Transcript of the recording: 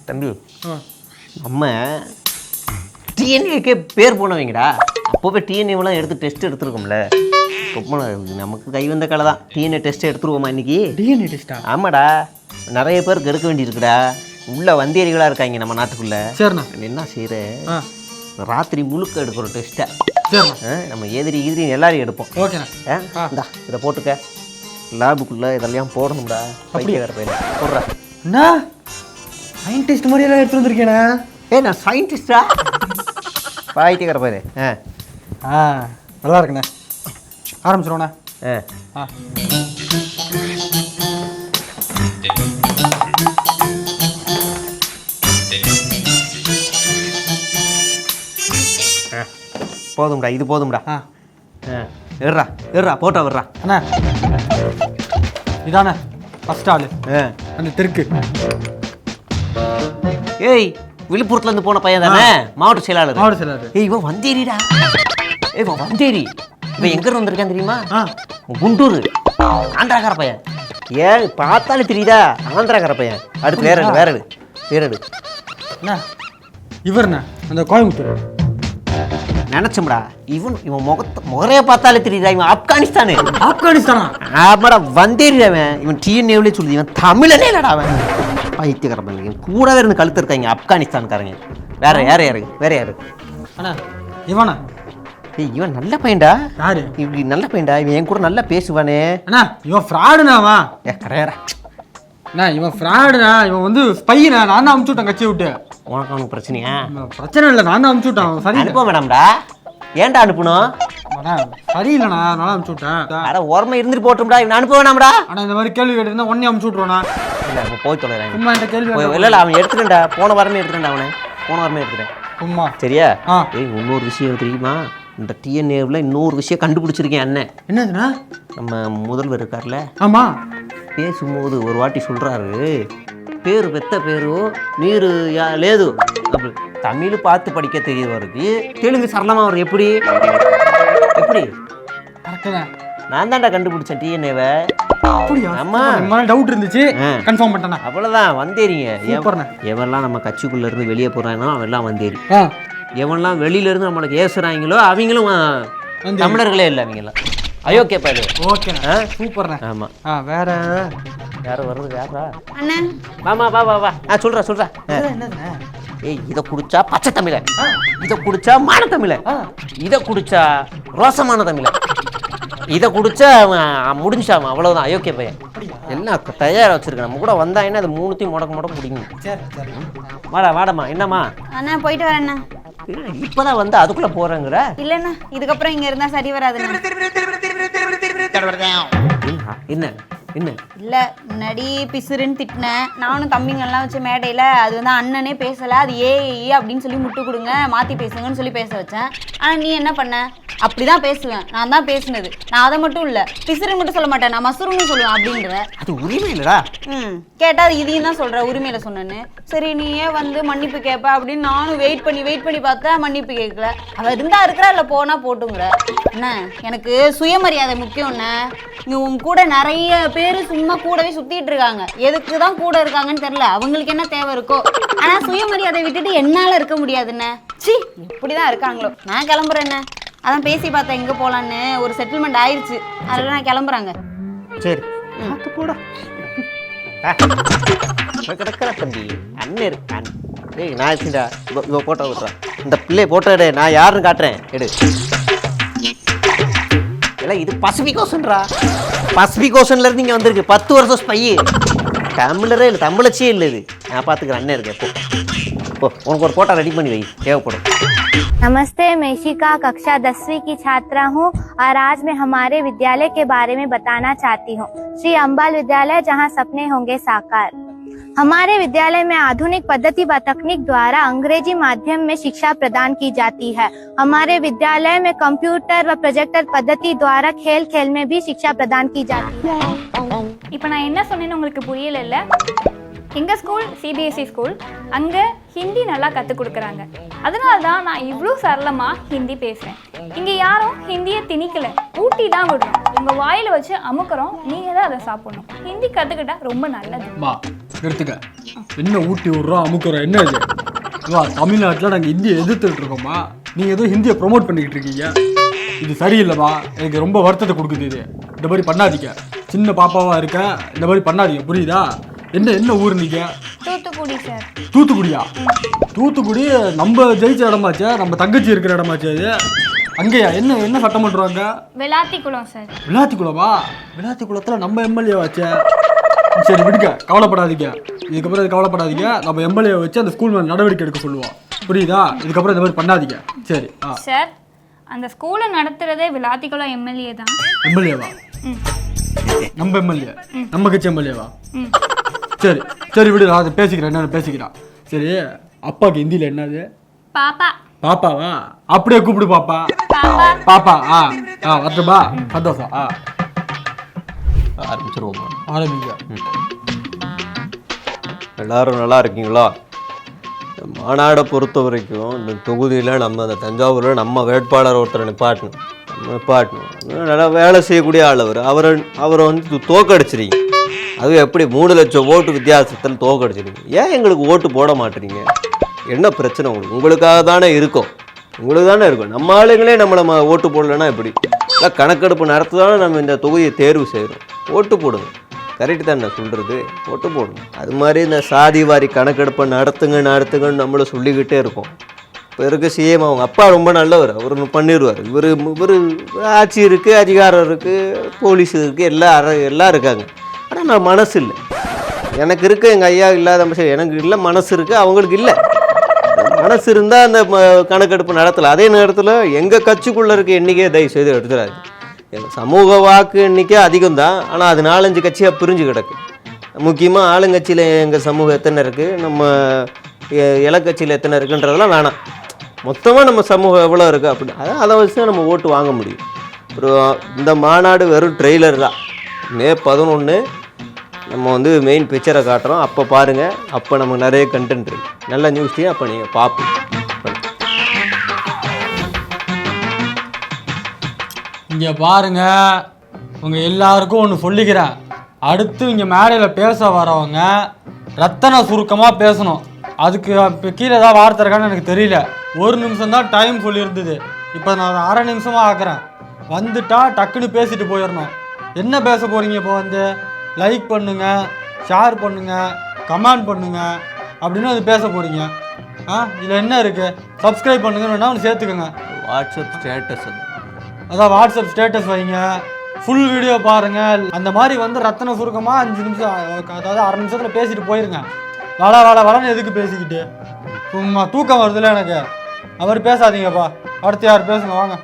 தம்பி நம்ம டிஎன்ஏக்கே பேர் போனவங்கடா. அப்போவே டிஎன்ஏவெல்லாம் எடுத்து டெஸ்ட் எடுத்துருக்கோம்ல. ரொம்ப நமக்கு கை வந்த கலை தான். டிஎன்ஏ டெஸ்ட் எடுத்துருவோமா இன்னைக்கு? டிஎன்ஏ டெஸ்ட்டா? ஆமாடா, நிறைய பேருக்கு எடுக்க வேண்டியிருக்குடா. உள்ள வந்தேரிகளாக இருக்காங்க நம்ம நாட்டுக்குள்ள. சரிண்ணா. என்ன செய்கிற, ராத்திரி முழுக்க எடுக்கிற டெஸ்ட்டை. சரிண்ணா. நம்ம எதிரி எல்லாரையும் எடுப்போம். ஓகேண்ணா. இந்தா இதை போட்டுக்க. லேபுக்குள்ளே இதெல்லாம் போடணும்டா. அப்படியே வேறு பையன் போடுறா. என்ன சயின்டிஸ்ட் மாதிரி எல்லாம் எடுத்து வந்திருக்கேண்ணா? நான் சயின்டிஸ்டா? பாய்த்திக்கிற பாரு. நல்லா இருக்குண்ணே. ஆரம்பிச்சிருவோண்ணா. போதும்டா, இது போதும்டா. ஏறா போட்டா விடுறா. அண்ணா இதாண்ணே ஃபர்ஸ்ட் ஆளு. அந்த தெருக்கு. ஏய், விழுப்புரத்துல இருந்து போன பையன் தானே? மாவட்ட செயலாளர். ஏய், இவன் வந்தேரிடா. இவன் வந்தேரி. இவன் எங்க இருந்து வந்திருக்கான் தெரியுமா? குண்டூர். ஆந்திராக்கார பையன். ஏன் பார்த்தாலும் தெரியுதா? ஆந்திராக்கார பையன். அடுத்து வேற எடு. அண்ணா இவர்ண்ணா அந்த கோயம்புத்தூர். நினைச்சோம்டா, இவன் முகரைய பார்த்தாலே தெரியுதா? இவன் ஆப்கானிஸ்தானு. ஆப்கானிஸ்தானா? ஆமாடா, வந்தேரிடாவன். இவன் டிஎன்ஏவிலே சொல்லுது. இவன் தமிழனே இல்லடா. அவன் பைத்தியக்கார பையன். கூடவே இருந்து கழுத்து இருக்காங்க ஆப்கானிஸ்தான்காரங்க. வேற யாரு? அண்ணா இவனா? ஏய், இவன் நல்ல பையன்டா. யாரு இப்படி நல்ல பையன்டா? இவன் என் கூட நல்லா பேசுவானே. அண்ணா இவன் ஃப்ராடுனாவா? கரையாரா. அண்ணா இவன் ஃப்ராடுண்ணா. இவன் வந்து ஸ்பைனா. நான் தான் அமுச்சு விட்டேன் கட்சியை விட்டு. உனக்கு அவனுக்கு பிரச்சனையா? பிரச்சனை இல்லை, நான் தான் அமுச்சு விட்டேன். சரி அனுப்ப மேடம்டா. ஏன்டா அனுப்பணும்? சரியில்லைண்ணா, நான் அமுச்சு விட்டேன். அட ஓரமா இருந்துட்டு போட்டோம்டா. இவன் அனுப்ப வேணாம்டா. ஆனால் இந்த மாதிரி கேள்வி கேட்டு ஒன்னே அமுச்சு விட்ருவோண்ணா. இல்லை, போய் தொலைறேன். சும்மா இந்த கேள்வி இல்லை, அவன் எடுத்துட்டேன்டா. போன வாரமே எடுத்துட்டேன். சும்மா சரியா? ஏய், இன்னொரு விஷயம் தெரியுமா? இந்த டிஎன்ஏவில் இன்னொரு விஷயம் கண்டுபிடிச்சிருக்கேன் அண்ணன். என்னதுண்ணா? நம்ம முதல்வர் இருக்கார்ல. ஆமா. பேசும்போது ஒரு வாட்டி சொல்றாரு, பேரு பெத்த பேரு நீரு லேது. அப்படி தமிழ் பார்த்து படிக்க தெரியவருக்கு தெலுங்கு சரளமா வரும். எப்படி? நான் தான்டா கண்டுபிடிச்சேன் டிஎன்ஏவை. ஆமா, டவுட் இருந்துச்சு, கன்ஃபார்ம் பண்ணிட்டேன். அவ்வளவுதான். வந்தேரிங்க. எவெல்லாம் நம்ம கட்சிக்குள்ள இருந்து வெளியே போறானோ அவெல்லாம் வந்தேரி. எவன்லாம் வெளியில இருந்து நம்மளுக்கு ஏசுறாங்களோ அவங்களும் தமிழர்களே இல்லை. அவங்கெல்லாம் அயோக்கிய பையன். ஓகேண்ணா, சூப்பர்ண்ணா. ஆமா. வேற யாரும் வருது? யாரா? அண்ணன் வா. சொல்றா. ஏய், இதை குடிச்சா பச்சை தமிழ, இதை குடிச்சா மான தமிழ, இதை குடிச்சா ரோசமான தமிழ, இதை குடிச்சா முடிஞ்சாம. அவ்வளவுதான். அயோக்கிய பையன். எல்லாம் தயாரா வச்சிருக்கேன். நம்ம கூட வந்தாங்கன்னா அது மூணுத்தையும் முடக்க பிடிக்கும். வாடம்மா. என்னம்மா? அண்ணா போயிட்டு வரேண்ணா. இப்பதான் வந்து அதுக்குள்ள போறேங்கிற? இல்லண்ணா, இதுக்கப்புறம் இங்க இருந்தா சரி வராது. என்ன இல்ல, முன்னாடி பிசுறுன்னு திட்டினேன். நானும் தம்பிங்கெல்லாம் வச்ச மேடையில அது வந்து அண்ணனே பேசல, அது அப்படின்னு சொல்லி முட்டு கொடுங்க, மாத்தி பேசுங்கன்னு சொல்லி பேச வச்சேன். ஆனா நீ என்ன பண்ண? அப்படிதான் பேசுவேன், நான் தான் பேசுனது. நான் அதை மட்டும் இல்ல, பிசுறுன்னு மட்டும் சொல்ல மாட்டேன், நான் மசுருன்னு சொல்லுவேன் அப்படின்ற. அது உரிமை இல்லடா. கேட்டா இதையும் தான் சொல்ற, உரிமையில சொன்னேன்னு. சரி, நீயே வந்து மன்னிப்பு கேட்ப அப்படின்னு நானும் வெயிட் பண்ணி பார்த்தா மன்னிப்பு கேட்கல. அவ இருந்தா இருக்கிறா, இல்ல போனா போட்டுங்கிற. என்ன, எனக்கு சுயமரியாதை முக்கியம்ண்ணே. இங்க உன் கூட நிறைய பேரு சும்மா கூடவே சுத்திட்டு இருக்காங்க. எதுக்குதான் கூட இருக்காங்கன்னு தெரியல. அவங்களுக்கு என்ன தேவை இருக்கோ. ஆனா சுயமரியாதை விட்டுட்டு என்னால இருக்க முடியாதுண்ணே. சி, இப்படிதான் இருக்காங்களோ. நான் கிளம்புறேண்ணே. அதான் பேசி பார்த்தேன் எங்க போலான்னு. ஒரு செட்டில்மெண்ட் ஆயிடுச்சு. அதெல்லாம் நான் கிளம்புறாங்க. சரி, போடா. தம்பி அண்ணன் இருக்கான். ஏய், நான் வச்சுடா. இவ போட்டோ விட்டுறேன். இந்த பிள்ளை போட்டோ எடு. நான் யாருன்னு காட்டுறேன். எடு. இது பசிபிக் ஓஷன்ரா. பசிபிக் ஓஷன்ல இருந்து இங்க வந்திருக்கு. 10 வருஷம் ஸ்பை. தமிழரே இல்லை, தமிழச்சியே இல்லை. இது நான் பாத்துக்கிறேன். அண்ணன் இருக்கேன். உனக்கு ஒரு போட்டோ ரெடி பண்ணி வை, தேவைப்படும். नमस्ते, मैं इशिका कक्षा 10वीं की छात्रा हूँ और आज मैं हमारे विद्यालय के बारे में बताना चाहती हूँ। श्री अम्बाल विद्यालय, जहाँ सपने होंगे साकार। हमारे विद्यालय में आधुनिक पद्धति व तकनीक द्वारा अंग्रेजी माध्यम में शिक्षा प्रदान की जाती है। हमारे विद्यालय में कंप्यूटर व प्रोजेक्टर पद्धति द्वारा खेल खेल में भी शिक्षा प्रदान की जाती है। இப்ப நான் என்ன சொன்னேன்னு உங்களுக்கு புரியல? எங்கள் ஸ்கூல் சிபிஎஸ்சி ஸ்கூல். அங்கே ஹிந்தி நல்லா கற்றுக் கொடுக்குறாங்க. அதனால தான் நான் இவ்வளோ சரளமாக ஹிந்தி பேசுகிறேன். இங்கே யாரும் ஹிந்தியை திணிக்கலை, ஊட்டி தான் விடுறோம். உங்கள் வாயில் வச்சு அமுக்கிறோம், நீங்கள் தான் அதை சாப்பிடணும். ஹிந்தி கற்றுக்கிட்டா ரொம்ப நல்லது. நிறுத்துக்க. என்ன ஊட்டி விட்றோம் அமுக்குறோம், என்ன இது? தமிழ்நாட்டில் நாங்கள் ஹிந்தியை எதிர்த்துட்டு இருக்கோம்மா, நீங்கள் எதுவும் ஹிந்தியை ப்ரொமோட் பண்ணிக்கிட்டு இருக்கீங்க. இது சரியில்லைம்மா, எனக்கு ரொம்ப வருத்தத்தை கொடுக்குது. இது இந்த மாதிரி பண்ணாதீங்க. சின்ன பாப்பாவாக இருக்க, இந்த மாதிரி பண்ணாதீங்க, புரியுதா? என்ன ஊர் நீங்கள்? தூத்துக்குடி சார். தூத்துக்குடியா? தூத்துக்குடி நம்ம ஜெயிச்ச இடமாச்சே, நம்ம தங்கச்சி இருக்கிற இடமாச்சே அது. அங்கேயா? என்ன சட்டம் பண்ணுறாங்க? விளாத்திக்குளம் சார். விளாத்திக்குளமா? விளாத்திக்குளத்தில் நம்ம எம்எல்ஏ வாச்சே. சரி விடுங்க, கவலைப்படாதீங்க. இதுக்கப்புறம் இது கவலைப்படாதீங்க. நம்ம எம்எல்ஏ வச்சு அந்த ஸ்கூல் மேலே நடவடிக்கை எடுக்க சொல்லுவோம், புரியுதா? இதுக்கப்புறம் இந்த மாதிரி பண்ணாதீங்க. சரி. சார், அந்த ஸ்கூலை நடத்துறதே விளாத்திக்குளம் எம்எல்ஏ தான். எம்எல்ஏவா? நம்ம எம்எல்ஏ, நம்ம கட்சி எம்எல்ஏவா? சரி சரி விடு, அதை பேசிக்கிறேன், என்னென்ன பேசிக்கிறான். சரி, அப்பாவுக்கு ஹிந்தியில் என்னது? பாப்பா. பாப்பாவா? அப்படியே கூப்பிடு பாப்பா. பாப்பா. வரட்டுமா? சந்தோஷம். ஆரம்பிச்சிருவோமா? ஆரம்பிங்க. எல்லாரும் நல்லா இருக்கீங்களா? மாநாடை பொறுத்த வரைக்கும் இந்த தொகுதியில் நம்ம அந்த தஞ்சாவூரில் நம்ம வேட்பாளர் ஒருத்தரை நிப்பாட்டணும். நல்லா வேலை செய்யக்கூடிய ஆள் அவரை வந்து தோக்கடிச்சிருங்க. அதுவும் எப்படி 3 லட்சம் ஓட்டு வித்தியாசத்தில் தோக்கடிச்சிருங்க. ஏன் எங்களுக்கு ஓட்டு போட மாட்டேறீங்க? என்ன பிரச்சனை உங்களுக்கு? உங்களுக்காக தானே இருக்கும், நம்ம ஆளுங்களே நம்மளை ஓட்டு போடலைன்னா எப்படி? இல்லை, கணக்கெடுப்பு நடத்துதானே நம்ம இந்த தொகுதியை தேர்வு செய்கிறோம். ஓட்டு போடுங்க. கரெக்டு தான் நான் சொல்கிறது, ஓட்டு போடுங்க. அது மாதிரி இந்த சாதி வாரி கணக்கெடுப்பை நடத்துங்கன்னு நம்மளை சொல்லிக்கிட்டே இருக்கோம். இப்போ இருக்க சிஎம் அவங்க அப்பா ரொம்ப நல்லவர், அவர் பண்ணிடுவார். இவர் ஆட்சி இருக்குது, அதிகாரம் இருக்குது, போலீஸ் இருக்குது, எல்லாம் இருக்காங்க. ஆனால் நான் மனசு இல்லை. எனக்கு இருக்க எங்கள் ஐயா இல்லாத எனக்கு இல்லை, மனசு இருக்குது, அவங்களுக்கு இல்லை. மனசு இருந்தால் அந்த கணக்கெடுப்பு நடத்தலை. அதே நேரத்தில் எங்கள் கட்சிக்குள்ளே இருக்க எண்ணிக்கையை தயவு செய்து எடுத்துடாது. எங்கள் சமூக வாக்கு எண்ணிக்கை அதிகம்தான், ஆனால் அது 4-5 கட்சியாக பிரிஞ்சு கிடக்கு. முக்கியமாக ஆளுங்கட்சியில் எங்கள் சமூகம் எத்தனை இருக்குது, நம்ம இலக்கட்சியில் எத்தனை இருக்குன்றதெல்லாம் வேணாம். மொத்தமாக நம்ம சமூகம் எவ்வளோ இருக்குது அப்படின்னு அதை வச்சு நம்ம ஓட்டு வாங்க முடியும். அப்புறம் இந்த மாநாடு வெறும் ட்ரெய்லர் தான். மே 11 நம்ம வந்து மெயின் பிக்சரை காட்டுறோம். அப்போ பாருங்கள், அப்போ நமக்கு நிறைய கண்டென்ட் இருக்குது, நல்ல நியூஸையும் அப்போ நீங்கள் பார்ப்போம். இங்கே பாருங்க, உங்கள் எல்லாருக்கும் ஒன்று சொல்லிக்கிறேன். அடுத்து இங்கே மேடையில் பேச வரவங்க ரத்தன சுருக்கமாக பேசணும். அதுக்கு இப்போ கீழே ஏதாவது வார்த்தை இருக்கான்னு எனக்கு தெரியல. 1 நிமிஷம் தான் டைம் சொல்லியிருந்தது, இப்போ நான் 1/2 நிமிஷமாக ஆக்குறேன். வந்துட்டா டக்குன்னு பேசிட்டு போயிடணும். என்ன பேச போகிறீங்க? இப்போ வந்து லைக் பண்ணுங்கள், ஷேர் பண்ணுங்கள், கமெண்ட் பண்ணுங்கள் அப்படின்னு அது பேச போகிறீங்க. இதில் என்ன இருக்குது? சப்ஸ்கிரைப் பண்ணுங்கன்னு வேணா ஒன்று சேர்த்துக்கோங்க. வாட்ஸ்அப் ஸ்டேட்டஸ், அதான் வாட்ஸ்அப் ஸ்டேட்டஸ் வைங்க. ஃபுல் வீடியோ பாருங்கள். அந்த மாதிரி வந்து ரத்தன சுருக்கமாக 5 நிமிஷம், அதாவது 1/2 நிமிஷத்தில் பேசிட்டு போயிருங்க. வளன்னு எதுக்கு பேசிக்கிட்டு? சும்மா தூக்கம் வருதுல்ல எனக்கு. அவர் பேசாதீங்கப்பா. அடுத்து யார் பேசுங்க, வாங்க.